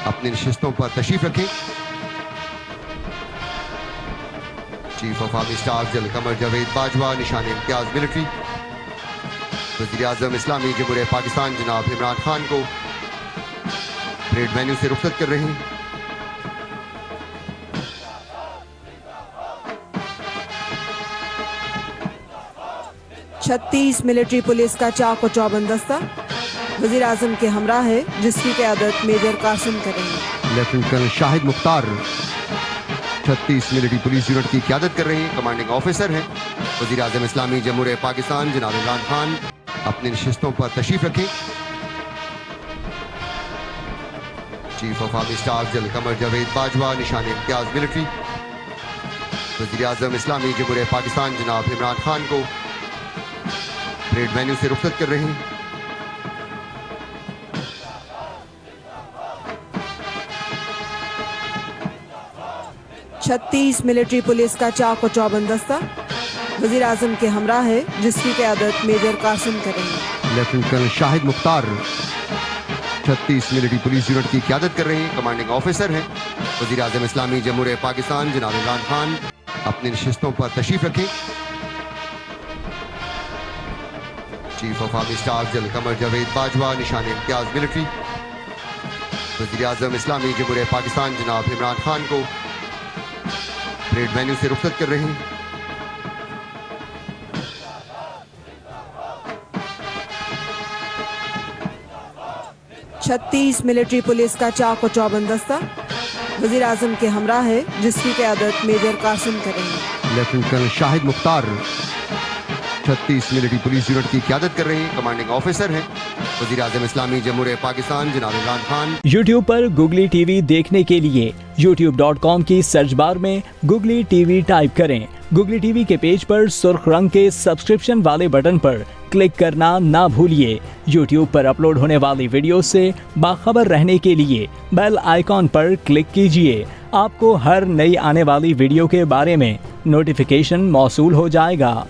अपनी नशिस्तों पर तशरीफ रखें। Chief of army staff general Qamar Javed Bajwa Nishan Imtiaz military वज़ीर आज़म इस्लामी जमहूरियत पाकिस्तान जनाब इमरान खान को परेड वेन्यू से रुखसत कर रहे हैं। छत्तीस मिलिट्री पुलिस का चाक और चौबंद दस्ता वज़ीर आज़म के हमरा है, जिसकी क़यादत मेजर कासिम करेंगे। Lieutenant colonel Shahid Mukhtar 36 military police unit की क़यादत कर रहे हैं। कमांडिंग ऑफिसर हैं वज़ीर आज़म इस्लामी जमहूरियत पाकिस्तान जनाब इमरान खान। अपनी नशिस्तों पर तशरीफ रखें। Chief of army staff general Qamar Javed Bajwa Nishan Imtiaz military वज़ीर आज़म इस्लामी जमहूरियत पाकिस्तान जनाब इमरान खान को परेड वेन्यू से रुखसत कर रहे हैं। छत्तीस मिलिट्री पुलिस का चाक और चौबंद दस्ता वज़ीर आज़म के हमरा है, जिसकी क़यादत मेजर कासिम करेंगे। Lieutenant colonel Shahid Mukhtar 36 military police unit की क़यादत कर रहे हैं। कमांडिंग ऑफिसर हैं वज़ीर आज़म इस्लामी जमहूरियत पाकिस्तान जनाब इमरान खान। अपनी नशिस्तों पर तशरीफ रखें। Chief of army staff general Qamar Javed Bajwa Nishan Imtiaz military वज़ीर आज़म इस्लामी जमहूरियत पाकिस्तान जनाब इमरान खान को परेड वेन्यू से रुखसत कर रहे हैं। छत्तीस मिलिट्री पुलिस का चाक और चौबंद दस्ता वज़ीर आज़म के हमरा है, जिसकी क़यादत मेजर कासिम करेंगे। Lieutenant colonel Shahid Mukhtar 36 military police unit की क़यादत कर रहे हैं। कमांडिंग ऑफिसर हैं वज़ीर आज़म इस्लामी जमहूरियत पाकिस्तान जनाब इमरान खान। YouTube पर गुगली टीवी देखने के लिए youtube.com की सर्च बार में गुगली टीवी टाइप करें। गुगली टीवी के पेज पर सुर्ख रंग के सब्सक्रिप्शन वाले बटन पर क्लिक करना ना भूलिए। YouTube पर अपलोड होने वाली वीडियो से बाखबर रहने के लिए बेल आइकॉन पर क्लिक कीजिए। आपको हर नई आने वाली वीडियो के बारे में नोटिफिकेशन मौसूल हो जाएगा।